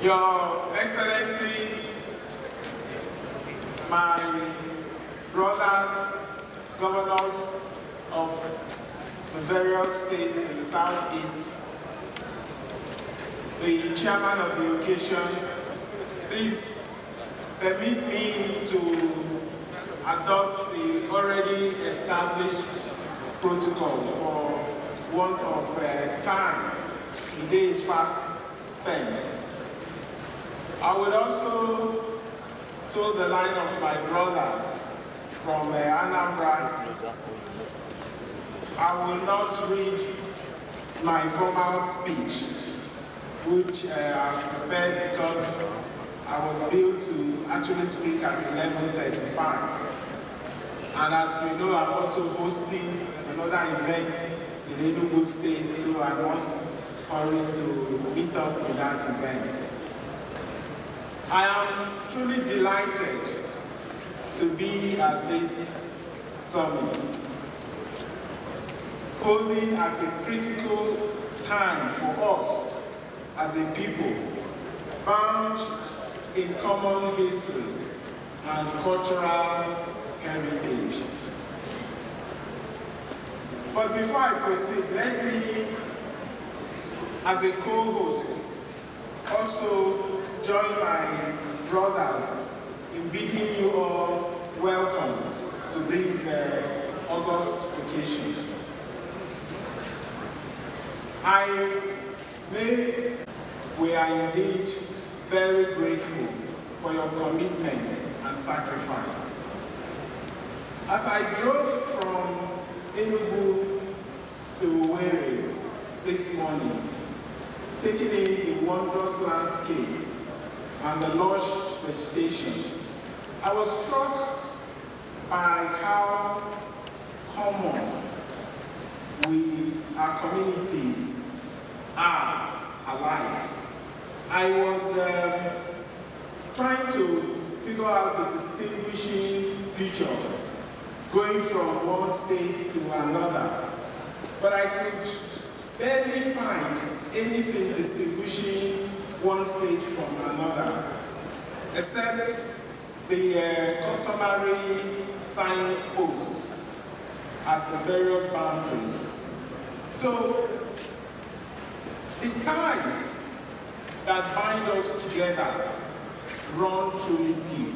Your Excellencies, my brothers, governors of the various states in the Southeast, the chairman of the occasion, please permit me to adopt the already established protocol for want of time. The day is fast spent. I would also toe the line of my brother from Anambra. I will not read my formal speech, which I prepared because I was billed to actually speak at 11:35. And as you know, I'm also hosting another event in ENUGU State, so I must hurry to meet up with that event. I am truly delighted to be at this summit, holding at a critical time for us as a people, bound in common history and cultural heritage. But before I proceed, let me, as a co-host, also join my brothers in bidding you all welcome to this August occasion. We are indeed very grateful for your commitment and sacrifice. As I drove from ENUGU to Owerri this morning, taking in the wondrous landscape and the lush vegetation, I was struck by how common our communities are alike. I was trying to figure out the distinguishing feature going from one state to another, but I could barely find anything distinguishing one state from another, except the customary signposts at the various boundaries. So, the ties that bind us together run truly deep.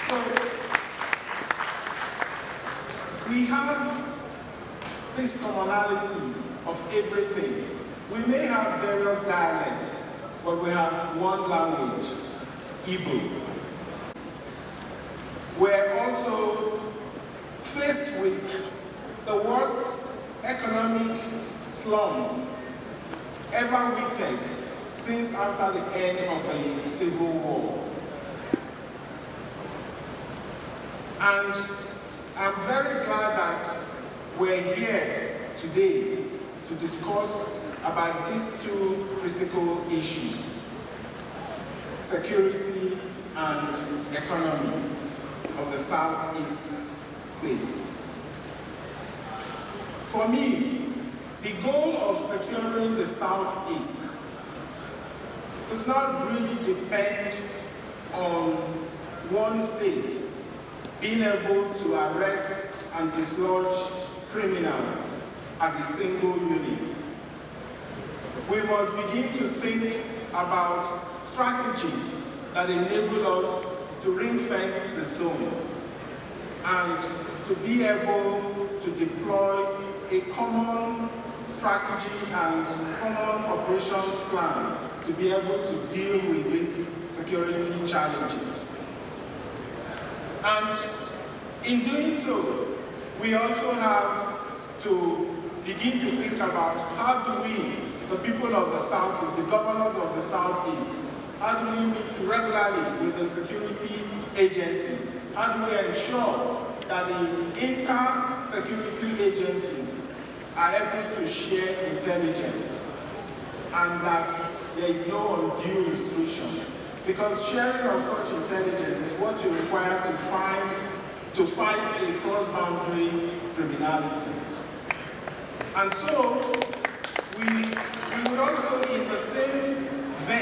So, we have this commonality of everything. We may have various dialects, but we have one language, Igbo. We're also faced with the worst economic slump ever witnessed since after the end of the Civil War. And I'm very glad that we're here today to discuss about these two critical issues, security and economy of the Southeast states. For me, the goal of securing the Southeast does not really depend on one state being able to arrest and dislodge criminals as a single unit. We must begin to think about strategies that enable us to ring-fence the zone and to be able to deploy a common strategy and common operations plan to be able to deal with these security challenges. And in doing so, we also have to begin to think about how do we, the people of the Southeast, the governors of the Southeast, how do we meet regularly with the security agencies? How do we ensure that the inter-security agencies are able to share intelligence and that there is no undue restriction? Because sharing of such intelligence is what you require to fight a cross-boundary criminality. And so, we would also, in the same vein,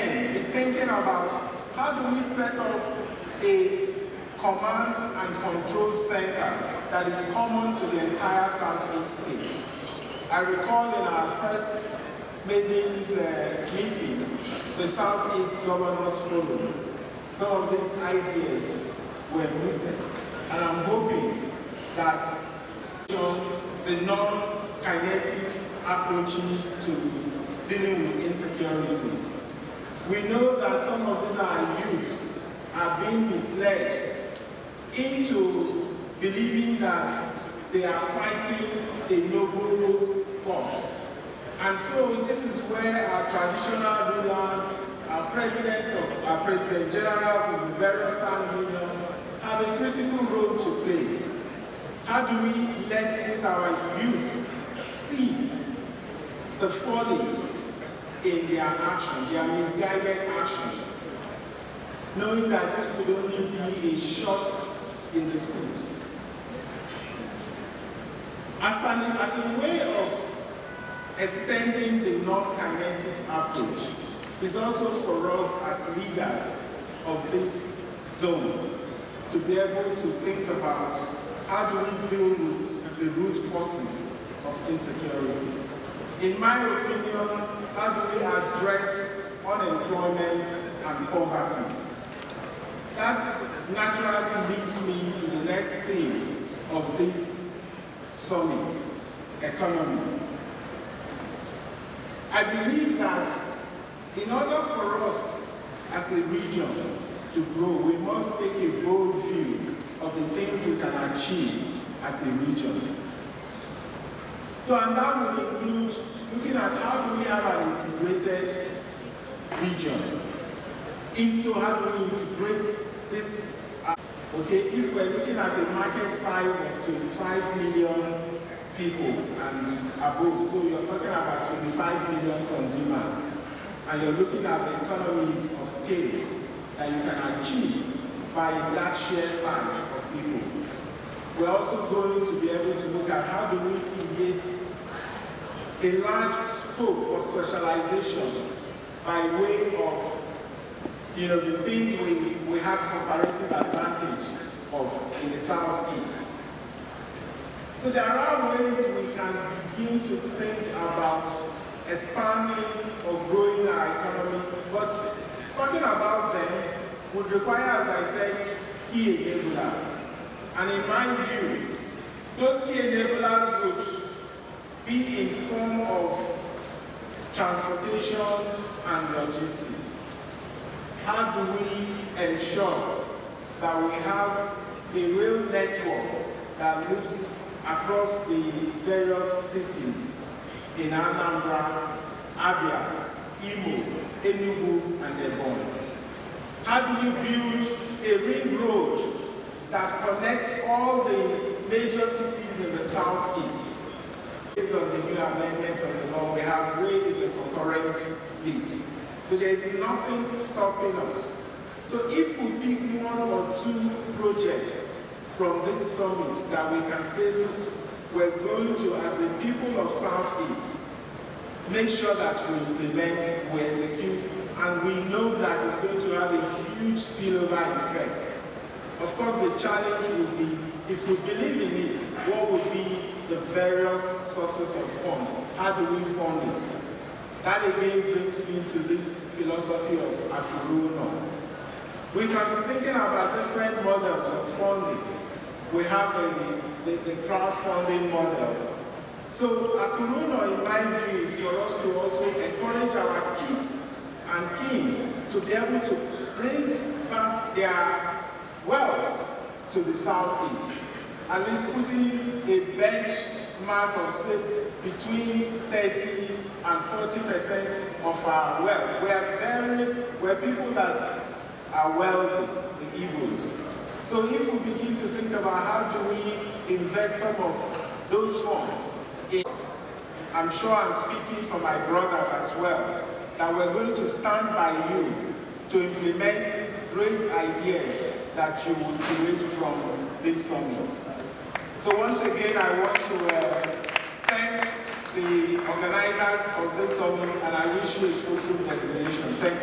about how do we set up a command and control center that is common to the entire Southeast states. I recall in our first meetings, the Southeast Governors Forum, some of these ideas were mooted. And I'm hoping that the non-kinetic approaches to dealing with insecurity. We know that some of these our youths are being misled into believing that they are fighting a noble cause. And so this is where our traditional rulers, our president generals of the various town union have a critical role to play. How do we let our youth see the folly in their action, their misguided actions, knowing that this would only be a shot in the foot? As a way of extending the non-kinetic approach is also for us as leaders of this zone to be able to think about how do we deal with the root causes of insecurity. In my opinion, how do we address unemployment and poverty? That naturally leads me to the next theme of this summit, economy. I believe that in order for us as a region to grow, we must take a bold view of the things we can achieve as a region. So, and that will include looking at how do we have an integrated region, into how do we integrate this, okay, if we're looking at the market size of 25 million people and above, so you're talking about 25 million consumers, and you're looking at the economies of scale that you can achieve by that sheer size of people. We're also going to be able to look at how do we create a large scope of socialization by way of the things we have comparative advantage of in the Southeast. So there are ways we can begin to think about expanding or growing our economy, but talking about them would require, as I said, key enablers. And in my view, those key enablers would be in form of transportation and logistics. How do we ensure that we have a real network that looks across the various cities in Anambra, Abia, Imo, ENUGU, and Ebonyi? How do we build a ring road that connects all the major cities in the Southeast? Based on the new amendment of the law, we have way in the concurrent list. So there is nothing stopping us. So if we pick one or two projects from this summit that we can say, look, we're going to, as a people of Southeast, make sure that we implement, we execute, and we know that it's going to have a huge spillover effect. Of course, the challenge would be, if we believe in it, what would be the various sources of fund? How do we fund it? That again brings me to this philosophy of Akuruno. We can be thinking about different models of funding. We have the crowdfunding model. So Akuruno, in my view, is for us to also encourage our kids and kin to be able to bring back their wealth to the Southeast, at least putting a benchmark of say between 30 and 40% of our wealth. We're people that are wealthy, the Igbos. So if we begin to think about how do we invest some of those funds in, I'm sure I'm speaking for my brothers as well, that we're going to stand by you to implement these great ideas that you would create from this summit. So once again, I want to thank the organizers of this summit, and I wish you a fruitful celebration. Thank you.